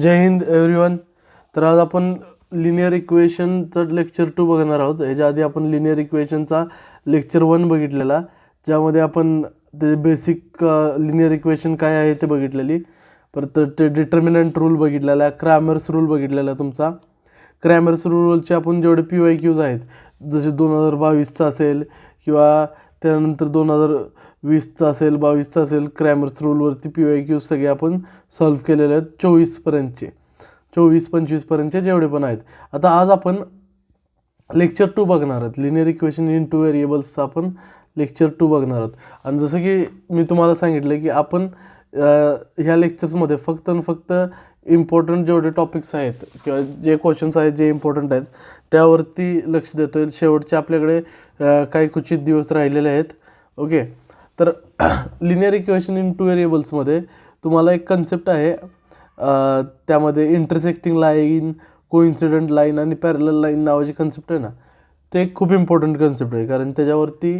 जय Hind everyone. तर आज आपण लिनियर इक्वेशनचं लेक्चर 2 बघणार आहोत. याच्या आधी आपण लिनियर इक्वेशनचा लेक्चर 1 बघितलेला, ज्यामध्ये आपण ते बेसिक लिनियर इक्वेशन काय आहे ते बघितलेली. परत ते डिटर्मिनंट रूल बघितलेला, क्रॅमर्स रूल बघितलेला तुमचा. क्रॅमर्स रूलचे आपण जेवढे PYQs आहेत, जसे 2022चा असेल किंवा त्यानंतर 2020चा असेल, 22चा असेल, क्रॅमर्स रूलवरती PYQs सगळे आपण सॉल्व्ह केलेले आहेत 24पर्यंतचे, 24-25पर्यंतचे जेवढे पण आहेत. आता आज आपण लेक्चर 2 बघणार आहोत. लिनियर इक्वेशन इन 2 व्हेरिएबल्सचा आपण लेक्चर 2 बघणार आहोत. आणि जसं की मी तुम्हाला सांगितलं की आपण ह्या लेक्चर्समध्ये फक्त आणि फक्त इम्पॉर्टंट जेवढे टॉपिक्स आहेत किंवा जे क्वेश्चन्स आहेत जे इम्पॉर्टंट आहेत त्यावरती लक्ष देतो आहे. शेवटचे आपल्याकडे काही क्वचित दिवस राहिलेले आहेत. ओके, तर लिनियर इक्वेशन इन 2 व्हेरिएबल्समध्ये तुम्हाला एक कन्सेप्ट आहे, त्यामध्ये इंटरसेक्टिंग लाईन, कोइन्सिडंट लाईन आणि पॅरलल लाईन नावाची कन्सेप्ट आहे ना, ते खूप इम्पॉर्टंट कन्सेप्ट आहे. कारण त्याच्यावरती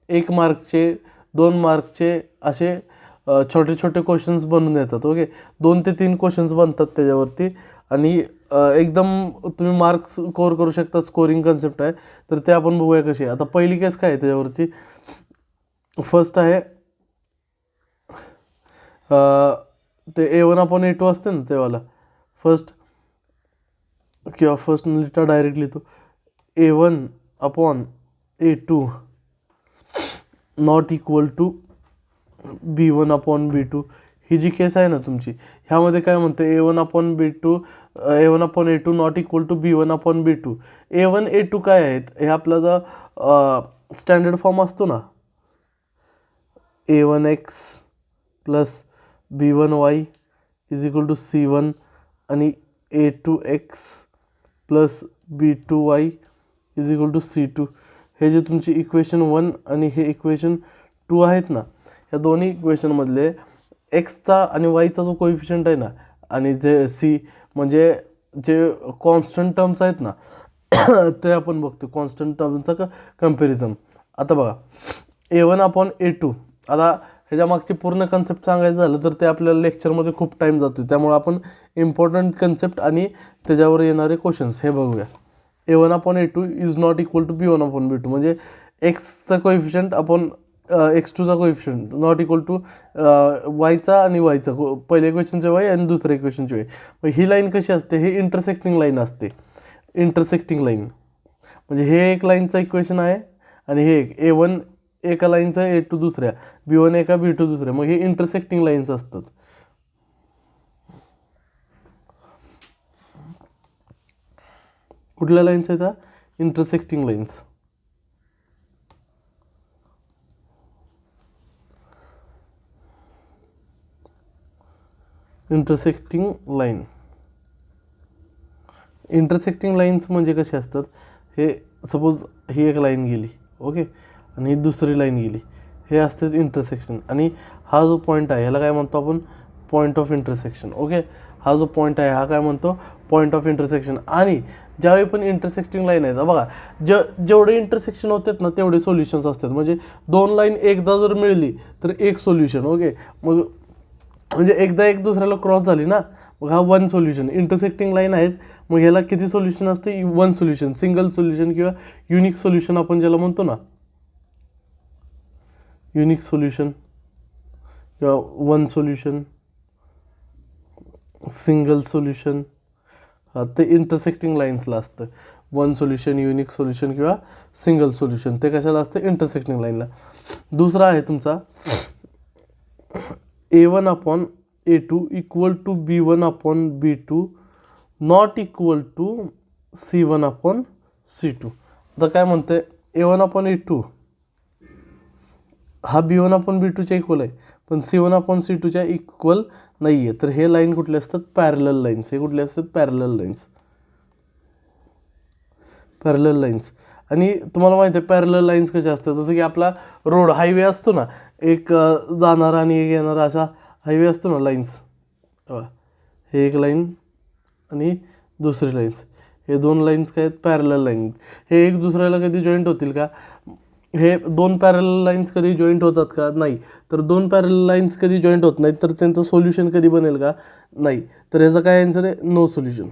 1 मार्कचे 2 मार्कचे असे छोटे छोटे क्वेश्चन्स बनून येतात. ओके, 2 ते 3 क्वेश्चन्स बनतात त्याच्यावरती आणि एकदम तुम्ही मार्क्स स्कोअर करू शकता. स्कोरिंग कन्सेप्ट आहे. तर ते आपण बघूया कशी आहे. आता पहिली केस काय आहे त्याच्यावरची. फर्स्ट आहे ते A1/A2 असते ना तेवाला. फर्स्ट लिहिता डायरेक्ट लिहितो A1/A2 not equal to B1/B2. ही जी केस आहे ना तुमची, ह्यामध्ये काय म्हणते A1/A2 not equal to B1/B2. A1A2 काय आहेत, हे आपला जो स्टँडर्ड फॉर्म असतो ना, A1x plus B1y is equal to C1 आणि A2x plus B2y is equal to C2. हे जे तुमची इक्वेशन 1 आणि हे इक्वेशन 2 आहेत ना, या दोन्ही इक्वेशनमधले एक्सचा आणि वायचा जो कोइफिशियंट आहे ना, आणि जे C म्हणजे जे कॉन्स्टंट टर्म्स आहेत ना ते आपण बघतो. कॉन्स्टंट टर्मचा कम्पॅरिझन. आता बघा A1/A2. आता ह्याच्या मागची पूर्ण कन्सेप्ट सांगायचं झालं तर ते आपल्याला लेक्चरमध्ये खूप टाईम जातो. त्यामुळे आपण इम्पॉर्टंट कन्सेप्ट आणि त्याच्यावर येणारे क्वेश्चन्स हे बघूया. A1/A2 is not equal to B1/B2 म्हणजे एक्सचा कोइफिशियंट आपण x2चा कोइफिशियंट नॉट इक्वल टू वायचा आणि वायचा, पहिल्या इक्वेशनचे वाय आणि दुसऱ्या इक्वेशनचे वाय. मग ही लाईन कशी असते, हे इंटरसेक्टिंग लाईन असते. इंटरसेक्टिंग लाईन म्हणजे हे एक लाईनचं इक्वेशन आहे आणि हे एक A1 एका लाईनचा, A2 दुसऱ्या, B1 एका, B2 दुसऱ्या. मग हे इंटरसेक्टिंग लाईन्स असतात. कुठल्या लाईन्स आहेत? Intersecting lines. इंटरसेक्टिंग लाईन्स म्हणजे कसे असतात, हे सपोज ही एक लाईन गेली, ओके, आणि ही दुसरी लाईन गेली, हे असते इंटरसेक्शन. आणि हा जो पॉईंट आहे ह्याला काय म्हणतो आपण, पॉईंट ऑफ इंटरसेक्शन. ओके, हा जो पॉईंट आहे हा काय म्हणतो, पॉईंट ऑफ इंटरसेक्शन. आणि ज्यावेळी पण इंटरसेक्टिंग लाईन आहेत, बघा जेवढे इंटरसेक्शन होतात ना तेवढे सोल्युशन्स असतात. म्हणजे 2 लाईन एकदा जर मिळली तर एक सोल्युशन. ओके, मग म्हणजे एकदा एक दुसऱ्याला क्रॉस झाली ना, मग हा 1 सोल्युशन. इंटरसेक्टिंग लाईन आहेत, मग ह्याला किती सोल्युशन असते, 1 सोल्युशन, सिंगल सोल्युशन किंवा युनिक सोल्युशन आपण ज्याला म्हणतो ना, युनिक सोल्युशन किंवा 1 सोल्युशन, सिंगल सोल्युशन. ते इंटरसेक्टिंग लाईन्सला असतं. 1 सोल्युशन, युनिक सोल्युशन किंवा सिंगल सोल्युशन, ते कशाला असतं, इंटरसेक्टिंग लाईनला. दुसरा आहे तुमचा A1/A2 equal to B1/B2 not equal to C1/C2. आता काय म्हणते, A1/A2 हा B1/B2च्या इक्वल आहे, पण C1/C2च्या इक्वल नाही आहे. तर हे लाईन कुठले असतात, पॅरलल लाईन्स. हे कुठले असतात, पॅरलल लाईन्स. आणि तुम्हाला माहिती आहे पॅरलल लाईन्स कशा असतात, जसं की आपला रोड हायवे असतो ना, एक जाणारा आणि एक येणारा असा हायवे असतो ना, लाईन्स. हे एक लाईन आणि दुसरी लाईन्स, हे 2 लाईन्स काय आहेत, पॅरलल लाईन. हे एक दुसऱ्याला कधी जॉईंट होतील का, हे दोन पॅरलल लाईन्स कधी जॉईंट होतात का? नाही. तर दोन पॅरलल लाईन्स कधी जॉईंट होत नाहीत तर त्यांचं सोल्युशन कधी बनेल का? नाही. तर याचा काय आन्सर आहे? No solution.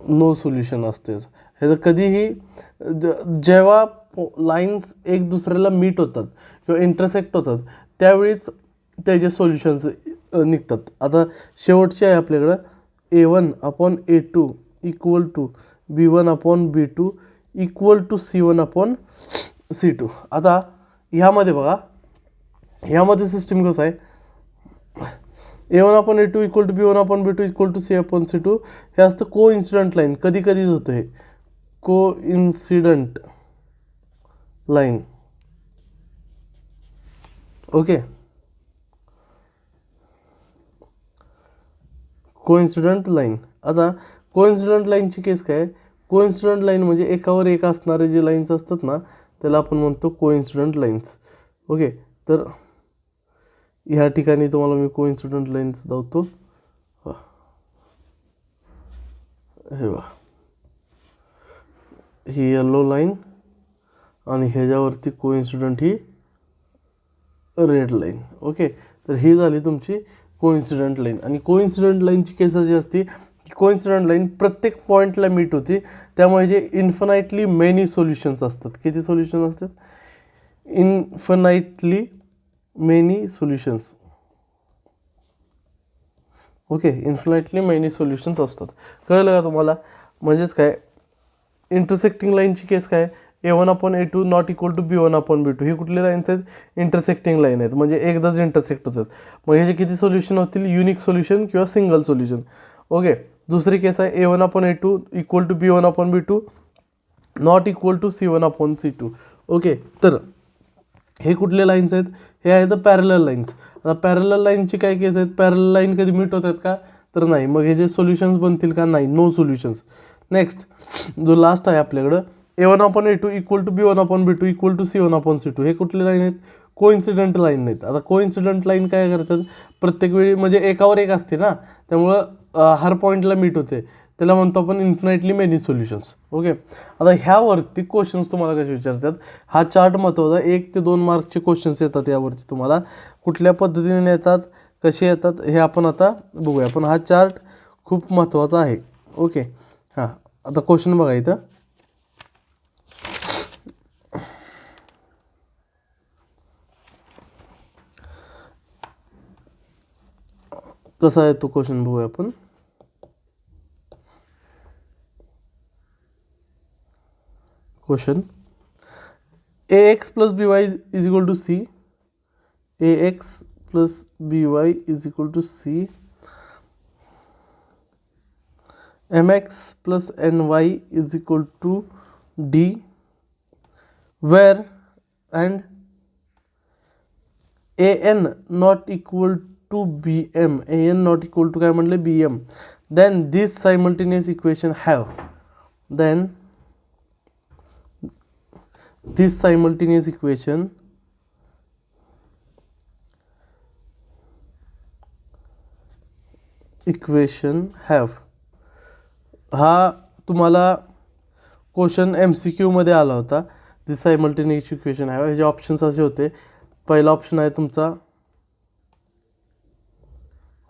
नो सोल्युशन असते ह्याचं कधीही. जेव्हा लाईन्स एक दुसऱ्याला मीट होतात किंवा इंटरसेक्ट होतात त्यावेळीच त्याचे सोल्युशन्स निघतात. आता शेवटचे आहे आपल्याकडं A1/A2 equal to B1/B2 equal to C1/C2. आता ह्यामध्ये बघा, ह्यामध्ये सिस्टीम कसं आहे, A1/A2 equal to B1/B2 equal to C/C2 हे असतं को इन्सिडंट लाईन. कधी कधीच होतं हे को incident line. Okay, coincident line. आता कोइन्सिडंट लाईनची केस काय? कोइन्सिडंट लाईन म्हणजे एकावर एक असणारे जे लाईन्स असतात ना त्याला आपण म्हणतो कोइन्सिडंट लाईन्स. ओके, तर ह्या ठिकाणी तुम्हाला मी कोइन्सिडंट लाईन्स दाखवतो. हे बघा, ही येलो लाईन आणि ह्याच्यावरती कोइन्सिडंट ही रेड लाईन. ओके, तर ही झाली तुमची कोइन्सिडंट लाईन. आणि कोइन्सिडंट लाईनची केस अशी असते की कोइन्सिडंट लाईन प्रत्येक पॉईंटला मीट होती, त्यामुळे जे इन्फिनाइटली मेनी सोल्युशन्स असतात. किती सोल्युशन असतात? Infinitely many solutions. Okay, infinitely many solutions असतात. कळलं का तुम्हाला? म्हणजेच काय, इंटरसेक्टिंग लाईनची केस काय? A1/A2 not equal to B1/B2. ही कुठली लाईन्स आहेत? इंटरसेक्टिंग लाईन आहेत, म्हणजे एकदाच इंटरसेक्ट होतात. मग ह्याचे किती सोल्युशन होतील? युनिक सोल्युशन किंवा सिंगल सोल्युशन. ओके, दुसरी केस आहे A1/A2 equal to B1/B2 not equal to C1/C2. Okay, तर हे कुठले लाईन्स आहेत? हे आहेत पॅरलल लाईन्स. आता पॅरलल लाईनची काय केस आहेत? पॅरलल लाईन कधी मीट होतात का? तर नाही. मग हे जे सोल्युशन्स बनतील का? नाही, नो सोल्युशन्स. नेक्स्ट जो लास्ट आहे आपल्याकडं A1/A2 equal to B1/B2 equal to C1/C2. हे कुठले लाईन आहेत? कोइन्सिडंट लाईन आहेत. आता कोइन्सिडंट लाईन काय करतात? प्रत्येक वेळी म्हणजे एकावर एक असते ना, त्यामुळं हर पॉईंटला मीट होते, त्याला म्हणतो आपण इन्फिनाइटली मेनी सोल्युशन्स. ओके, आता ह्यावरती क्वेश्चन्स तुम्हाला कसे विचारतात? हा चार्ट महत्त्वाचा. 1 ते 2 मार्कचे क्वेश्चन्स येतात यावरती तुम्हाला. कुठल्या पद्धतीने येतात, कसे येतात हे आपण आता बघूया. पण हा चार्ट खूप महत्त्वाचा आहे. ओके, हां, आता क्वेश्चन बघा इथं. कसा आहे तो क्वेश्चन बघूया आपण. Question AX plus BY is equal to C. AX plus BY is equal to C. MX plus NY is equal to D. Where and AN not equal to BM. AN not equal to काय म्हटलं? BM. Then this simultaneous equation have. Then this simultaneous equation have. हा तुम्हाला question MCQ आला होता. दिस simultaneous equation have. ह्याचे options असे होते. पहिला ऑप्शन आहे तुमचा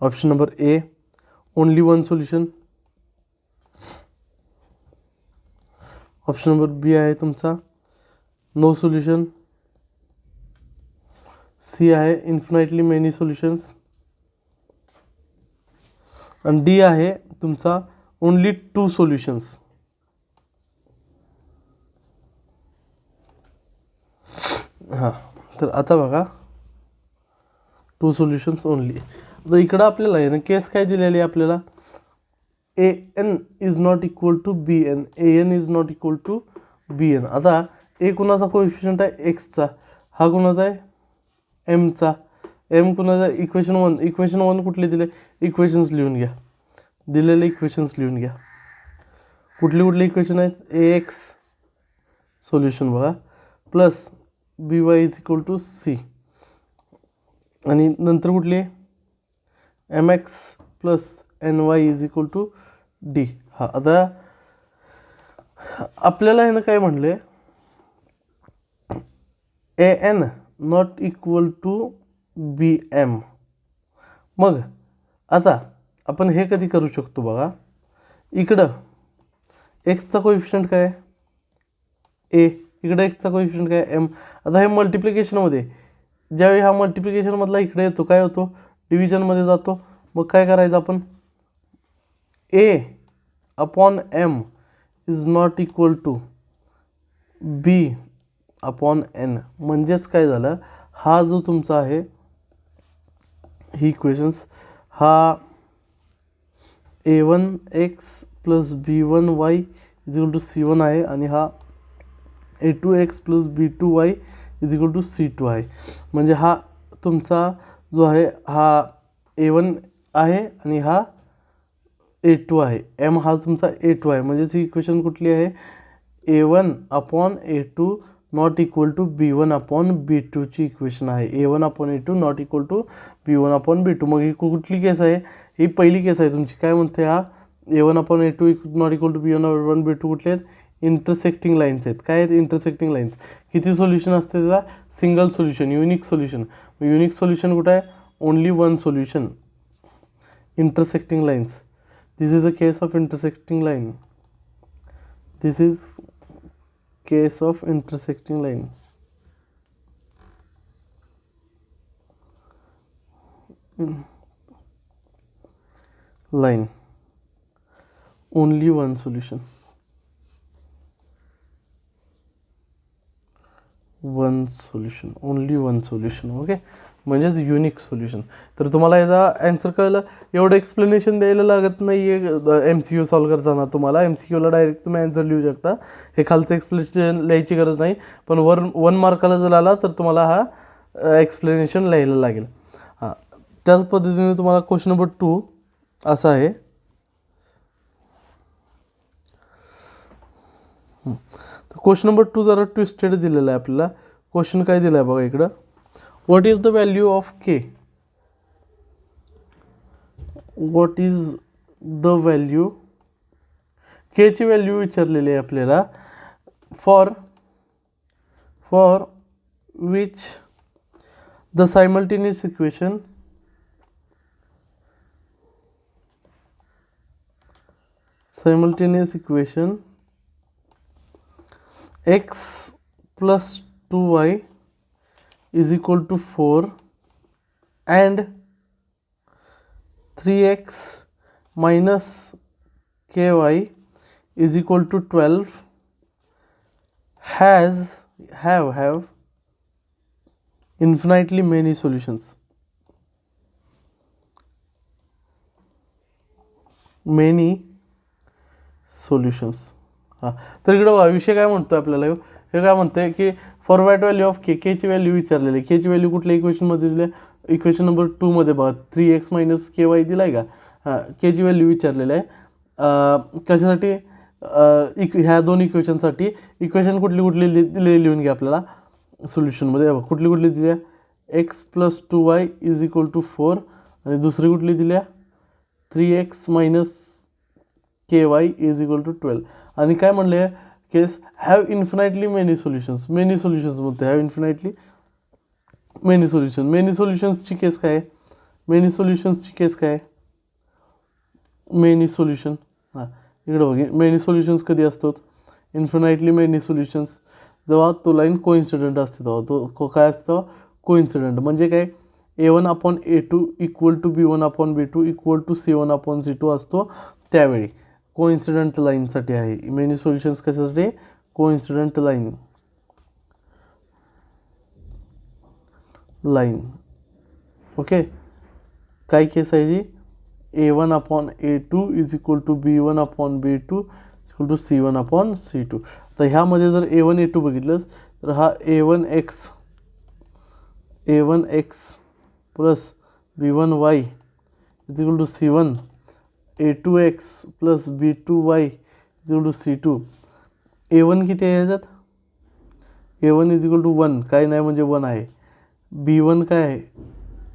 option number A, only one solution. Option number B आहे तुमचा नो सोल्युशन. C आहे इन्फिनाइटली मेनी सोल्युशन्स. आणि D आहे तुमचा ओनली 2 सोल्युशन्स. हां, तर आता बघा 2 सोल्युशन्स ओनली. आता इकडं आपल्याला आहे ना केस काय दिलेली आहे आपल्याला? AN is not equal to BN. AN is not equal to BN. आता A कुणाचा कोएफिशियंट आहे? Xचा. हा कुणाचा आहे? Mचा. M कुणाचा? इक्वेशन 1. इक्वेशन 1 कुठले दिले? इक्वेशन्स लिहून घ्या. दिलेले इक्वेशन्स लिहून घ्या. कुठले इक्वेशन आहेत? AX सोल्युशन बघा plus BY is equal to C. आणि नंतर कुठली आहे? MX plus NY is equal to D. हा, आता आपल्याला आहे ना काय म्हणले? AN not equal to BM. मग आता आपण हे कधी करू शकतो बघा, इकडं एक्सचा कोइफिशियंट काय ए, इकडं एक्सचा कोइफिशियंट काय M. आता हे मल्टिप्लिकेशनमध्ये ज्यावेळी हा मल्टिप्लिकेशनमधला इकडे येतो काय होतो, डिव्हिजनमध्ये जातो. मग काय करायचं आपण, A/M is not equal to B/N. म्हणजेच काय झालं, हा जो तुमचा आहे ही इक्वेशन्स, हा A1x plus B1y is equal to C1 आहे आणि हा A2x plus B2y is equal to C2 आहे. म्हणजे हा तुमचा जो आहे हा A1 आहे आणि हा A2 आहे. M हा तुमचा A2 आहे. म्हणजेच ही इक्वेशन कुठली आहे, A1/A2 not equal to B1/B2 ची इक्वेशन आहे. A1/A2 not equal to B1/B2. मग ही कुठली केस आहे, ही पहिली केस आहे तुमची. काय म्हणते हा, A1/A2 not equal to B1/B2 कुठले आहेत, इंटरसेक्टिंग लाईन्स आहेत. काय आहेत इंटरसेक्टिंग लाईन्स. किती सोल्युशन असते त्याचा, single solution, unique solution. Unique solution कुठं आहे, only one solution. Intersecting lines, this is a case of intersecting line. This is case of intersecting line. Line, only one solution. One solution, only one solution. Okay, म्हणजेच unique solution. तर तुम्हाला याचा answer कळलं. एवढं explanation द्यायला लागत नाही आहे MCQ सॉल्व करताना. तुम्हाला MCQला डायरेक्ट तुम्ही ॲन्सर लिहू शकता. हे खालचं एक्सप्लेनेशन लिहायची गरज नाही. पण 1 मार्काला जर आला तर तुम्हाला हा एक्सप्लेनेशन लिहायला लागेल. हां, त्याच पद्धतीने तुम्हाला क्वेश्चन नंबर 2 असा आहे. क्वेश्चन नंबर 2 जरा ट्विस्टेड दिलेला आहे आपल्याला. क्वेश्चन काय दिला आहे बघा इकडं, what is the value of K. What is the value, K ची व्हॅल्यू विचारलेली आहे आपल्याला. For which the simultaneous equation x plus 2y is equal to 4 and 3x minus ky is equal to 12 have infinitely many solutions. Many solutions. हां, तर इकडं बघा विषय काय म्हणतो आपल्याला, हे काय म्हणतं आहे की for VAT value of K ची व्हॅल्यू विचारलेली आहे. K ची व्हॅल्यू कुठल्या इक्वेशनमध्ये दिली आहे, इक्वेशन नंबर 2 मध्ये बघा 3x मायनस KY दिला आहे का. हां, K ची व्हॅल्यू विचारलेलं आहे. कशासाठी, ह्या दोन इक्वेशनसाठी. इक्वेशन कुठली दिले लिहून घ्या आपल्याला सोल्युशनमध्ये. बघा कुठली दिली आहे, x plus 2y is equal to 4 आणि दुसरी कुठली दिली आहे 3x minus KY is equal to 12. आणि काय म्हणले, case have infinitely many solutions. Many solutions म्हणते, have infinitely many solution. Many सोल्युशन्सची केस काय, मेनी सोल्युशन्सची केस काय, मेनी सोल्युशन. हां, इकडं बघा मेनी सोल्युशन्स कधी असतात, इन्फिनाइटली मेनी सोल्युशन्स जेव्हा तो लाईन कोइन्सिडंट असते तेव्हा. तो काय असतं, कोइन्सिडंट. म्हणजे काय, A1/A2 equal to B1/B2 equal to C1/C2 असतो त्यावेळी. कोइन्सिडंट लाईनसाठी आहे मेनी सोल्युशन्स. कशासाठी, कोइन्सिडंट लाईन. ओके, काय केस आहे जी, A1/A2 is equal to B1/B2 equal to C1/C2. तर ह्यामध्ये जर A1/A2 बघितलंस तर हा A1x plus B1y is equal to C1, A2x plus B2y is equal to C2. A1 किती आहे ह्याच्यात, A1 इज इक्वल टू 1, काय नाही म्हणजे 1 आहे. B1 काय आहे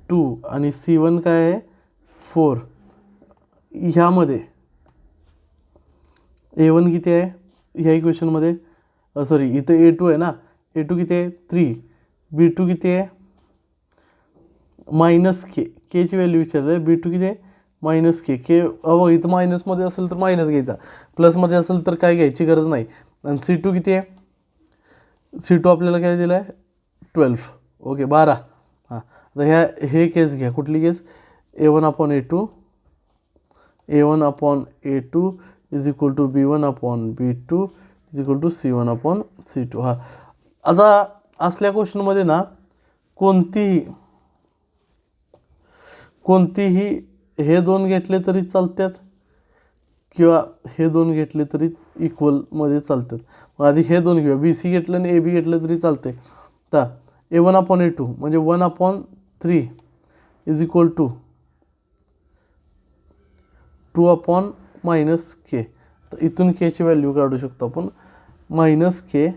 2 आणि C1 काय आहे 4. ह्यामध्ये A1 किती आहे ह्या इक्वेशनमध्ये, सॉरी इथं A2 आहे ना, A2 किती आहे 3, B2 किती आहे मायनस के, केची व्हॅल्यू विचारलं आहे. B2 किती आहे मायनस के. के इथं मायनसमध्ये असेल तर मायनस घ्यायचा, प्लसमध्ये असेल तर काय घ्यायची गरज नाही. आणि C2 किती आहे, C2 आपल्याला काय दिलं आहे 12. ओके 12. हां आता हे केस घ्या, कुठली case A1/A2 is equal to B1/B2 is equal to C1/C2. हां आता असल्या क्वेश्चनमध्ये ना कोणतीही हे दोन घेतले तरी चालतात किंवा हे दोन घेतले तरी इक्वलमध्ये चालतात. मग आधी हे दोन घेऊया, BC घेतलं आणि AB घेतलं तरी चालते. तर A1/A2 म्हणजे 1/3 इज इक्वल टू 2/-K. तर इथून केची व्हॅल्यू काढू शकतो आपण. -K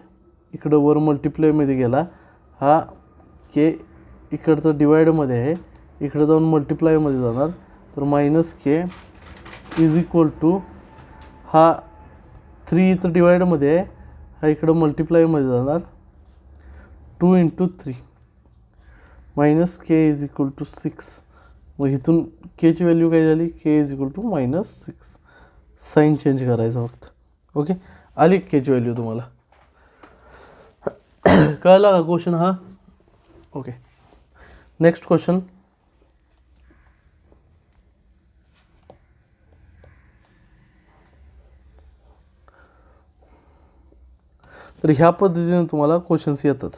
इकडं वर मल्टिप्लायमध्ये गेला, हा के इकडचं डिवाइडमध्ये आहे, इकडं जाऊन मल्टिप्लायमध्ये जाणार. तर -K इज इक्वल टू हा 3 इथं डिवाइडमध्ये आहे, हा इकडं मल्टिप्लायमध्ये जाणार 2 × 3 -K इज इक्वल टू 6. मग इथून केची व्हॅल्यू काय झाली, K is equal to -6. Sign change करायचा फक्त. ओके आली केची व्हॅल्यू तुम्हाला, कळला का क्वेश्चन हा. Okay next question. तर ह्या पद्धतीने तुम्हाला क्वेश्चन्स येतात.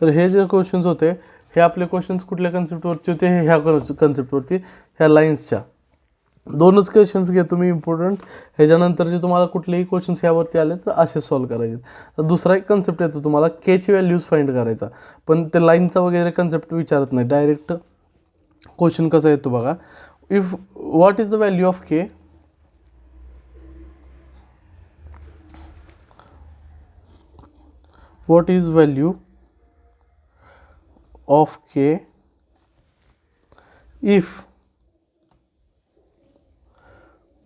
तर हे जे क्वेश्चन्स होते हे आपले क्वेश्चन्स कुठल्या कन्सेप्टवरती होते, ह्या कन्सेप्टवरती, ह्या लाईन्सच्या. दोनच क्वेश्चन्स घ्या तुम्ही इम्पॉर्टंट. ह्याच्यानंतरचे तुम्हाला कुठलेही क्वेश्चन्स यावरती आले तर असे सॉल्व करायचे. तर दुसरा एक कन्सेप्ट येतो तुम्हाला केची व्हॅल्यूज फाइंड करायचा, पण ते लाईनचा वगैरे कन्सेप्ट विचारत नाही, डायरेक्ट क्वेश्चन कसा येतो बघा. If what is the value of K, what is value of K if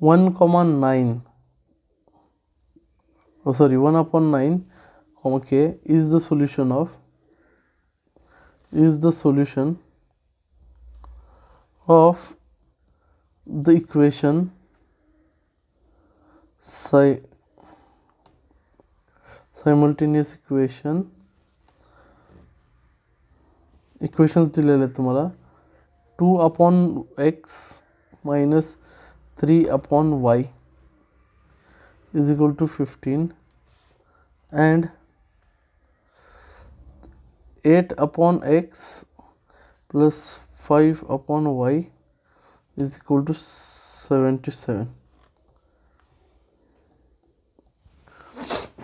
1,9 1/9 K is the solution of the equation simultaneous equations दिलेले आहेत तुम्हाला. 2/x minus 3/y is equal to 15 and 8/x plus 5/y is equal to 77.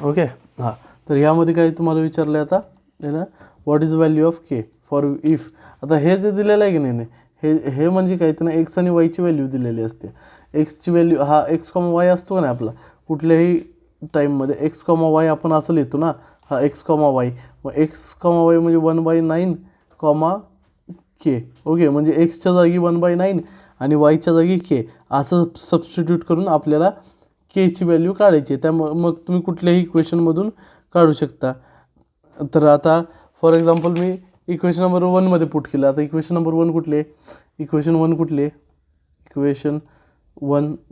Okay हां तर ह्यामध्ये काय तुम्हाला विचारलं आहे आता आहे ना, what is value of K for if. आता हे जे दिलेलं आहे की नाही, हे म्हणजे काय, त्यांना एक्स आणि वायची व्हॅल्यू दिलेली असते. एक्सची व्हॅल्यू हा x,y असतो का नाही आपला कुठल्याही टाईममध्ये, x,y आपण असं लिहितो ना, हा x,y. मग x,y म्हणजे 1/9 K. ओके म्हणजे एक्सच्या जागी 1/9 आणि वायच्या जागी के असं सबस्टिट्यूट करून आपल्याला केची व्हॅल्यू काढायची. त्यामुळे मग तुम्ही कुठल्याही इक्वेशनमधून काढू शकता. तर आता फॉर एक्झाम्पल मी इक्वेशन नंबर 1मध्ये पुट केलं. आता इक्वेशन नंबर 1 कुठली आहे, इक्वेशन 1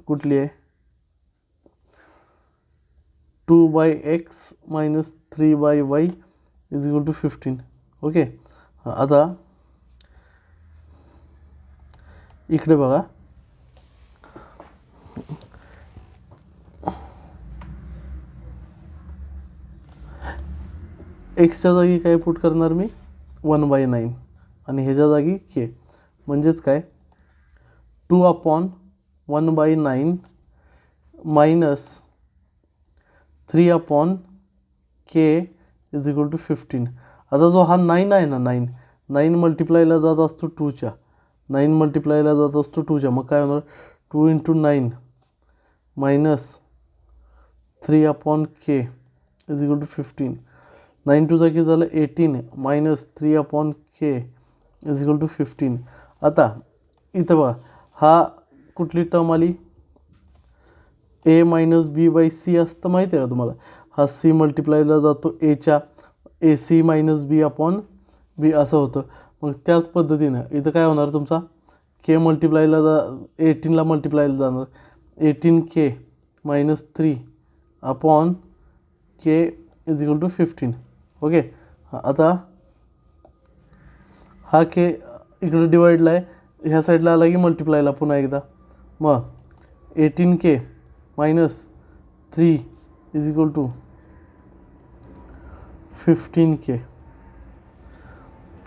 कुठली आहे 2/x minus 3/y is equal to 15. Okay आता इकडे बघा, एक्सच्या जागी काय पुट करणार मी 1/9 आणि ह्याच्या जागी के, म्हणजेच काय 2/1/9 minus 3/k is equal to 15. आता जो हा 9 आहे ना, 9 मल्टिप्लायला जात असतो 2च्या, 9 मल्टिप्लायला जात असतो 2च्या. मग काय होणार 2 × 9 minus 3/k is equal to 15. 9 टूचा किती झालं 18 minus 3/k is equal to 15. आता इथं बघा हा कुठली टर्म आली, a minus B by C असतं माहिती आहे का तुम्हाला. हा सी मल्टिप्लायला जातो एच्या, ए सी मायनस बी अपॉन बी असं होतं. मग त्याच पद्धतीनं इथं काय होणार तुमचा के मल्टिप्लायला 18ला मल्टिप्लायला जाणार 18k minus 3 upon K is equal to 15. Okay. आता हा के इकडे डिवाईडला आहे, ह्या साईडला आला की मल्टिप्लायला पुन्हा एकदा. मग 18k minus 3 is equal to 15k.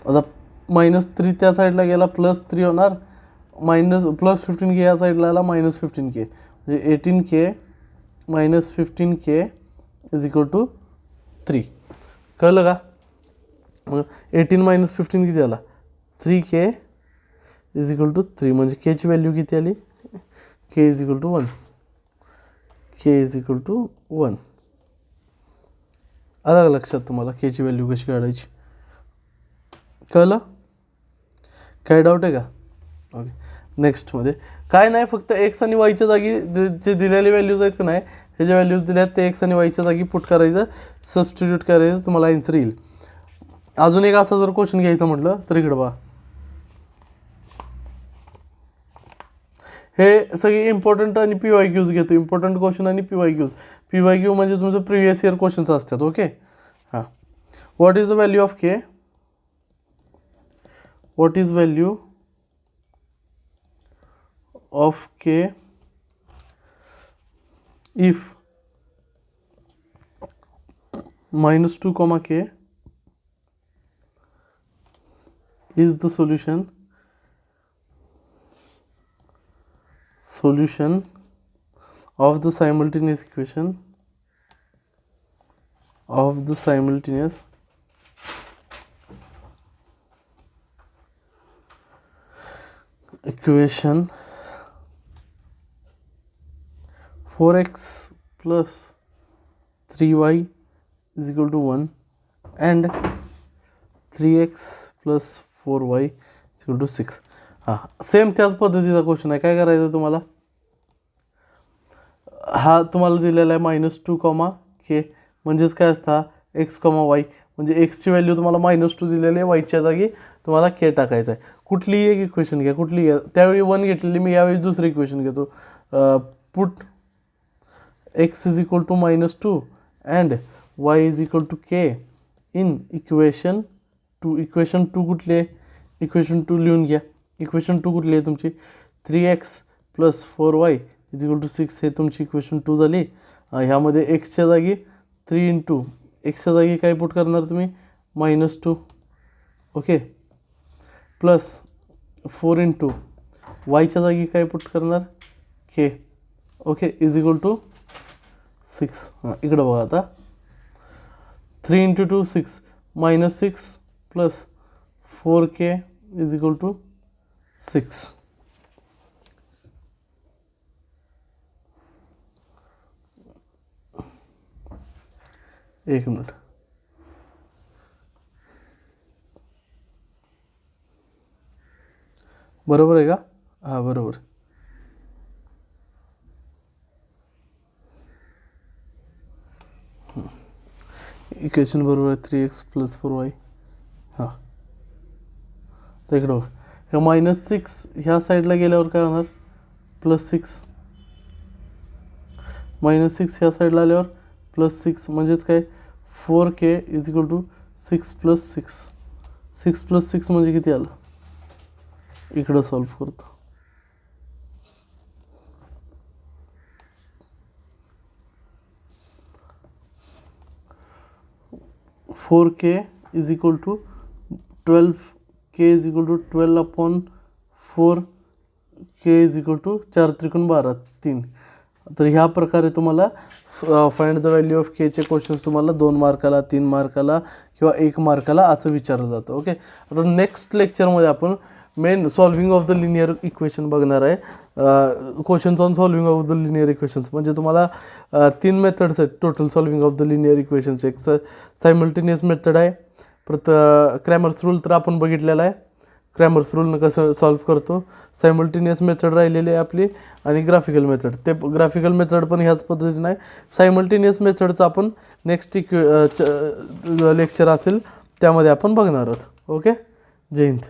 आता -3 त्या साईडला गेला +3 होणार, +15k या साईडला आला -15k, म्हणजे 18k minus 15k is equal to 3. कळलं का. मग 18 मायनस 15 किती आला 3k इज इक्वल टू 3. म्हणजे केची व्हॅल्यू किती आली, k is equal to 1. k is equal to 1. आलं लक्षात तुम्हाला केची व्हॅल्यू कशी काढायची. कळलं. काय डाऊट आहे का. ओके. नेक्स्टमध्ये काय नाही, फक्त एक्स आणि वायच्या जागी जे दिलेले व्हॅल्यूज आहेत का नाही, हे जे व्हॅल्यूज दिले आहेत ते एक्स आणि वायच्या जागी पुट करायचं, सबस्टिट्यूट करायचं, तुम्हाला आन्सर येईल. अजून एक असा जर क्वेश्चन घ्यायचं म्हटलं तर इकडं बघा, हे सगळे इम्पॉर्टंट आणि PYQs घेतो, इम्पॉर्टंट क्वेश्चन आणि PYQs. PYQ म्हणजे तुमचं प्रिव्हियस इयर क्वेश्चन्स असतात. ओके. हां. What is the value of K, what is value of k if -2 comma k is the solution of the simultaneous equation of the simultaneous equation 4x plus 3y is equal to 1 and 3x plus 4y is equal to 6. हां, same त्याच पद्धतीचा question आहे. काय करायचं तुम्हाला, हा तुम्हाला दिलेला आहे -2 कॉमा के, म्हणजेच काय असतं x कॉमा वाय, म्हणजे एक्सची व्हॅल्यू तुम्हाला -2 दिलेली आहे, वायच्या जागी तुम्हाला के टाकायचं आहे. कुठलीही एक इक्वेशन घ्या, कुठली घ्या. त्यावेळी 1 घेतलेली, मी यावेळी दुसरी इक्वेशन घेतो. Put x is equal to -2 and y is equal to K in equation 2. Equation 2 कुठली आहे, इक्वेशन 2 लिहून घ्या. इक्वेशन 2 कुठली आहे तुमची, 3x plus 4y is equal to 6, हे तुमची इक्वेशन 2 झाली. ह्यामध्ये एक्सच्या जागी 3 इंटू एक्सच्या जागी काय पुट करणार तुम्ही -2. ओके. प्लस 4 इंटू वायच्या जागी काय पुट करणार K. Okay. Is equal to 6. हां, इकडं बघा आता 3 into 2 6 -6 plus 4k is equal to 6. एक मिनिट. बरोबर आहे का. हां, बरोबर. इक्वेशन बरोबर आहे 3x प्लस 4y. हां, तर इकडं ह्या -6 ह्या साईडला गेल्यावर काय होणार +6, -6 ह्या साईडला आल्यावर +6, म्हणजेच काय 4k इज इक्वल टू 6 + 6. 6 + 6 म्हणजे किती आलं, इकडं सॉल्व करतो. k is equal to 12, k is equal to 12/4, k is equal to 4 त्रिकोण 12 3. तर ह्या प्रकारे तुम्हाला फाइंड द व्हॅल्यू ऑफ केचे क्वेश्चन्स तुम्हाला 2 मार्काला 3 मार्काला किंवा 1 मार्काला असं विचारलं जातं. ओके. आता नेक्स्ट लेक्चरमध्ये आपण main solving of the linear equation बघणार आहे. Questions on solving of the linear equations म्हणजे तुम्हाला 3 मेथड्स आहेत total solving of the linear equations. एक सायमल्टेनियस मेथड आहे, परत क्रॅमर्स रूल तर आपण बघितलेला आहे, क्रॅमर्स रूलनं कसं सॉल्व्ह करतो. सायमल्टेनियस मेथड राहिलेली आहे आपली आणि ग्राफिकल मेथड. ते ग्राफिकल मेथड पण ह्याच पद्धतीने आहे. सायमल्टेनियस मेथडचं आपण नेक्स्ट लेक्चर असेल त्यामध्ये आपण बघणार आहोत. ओके, जय हिंद.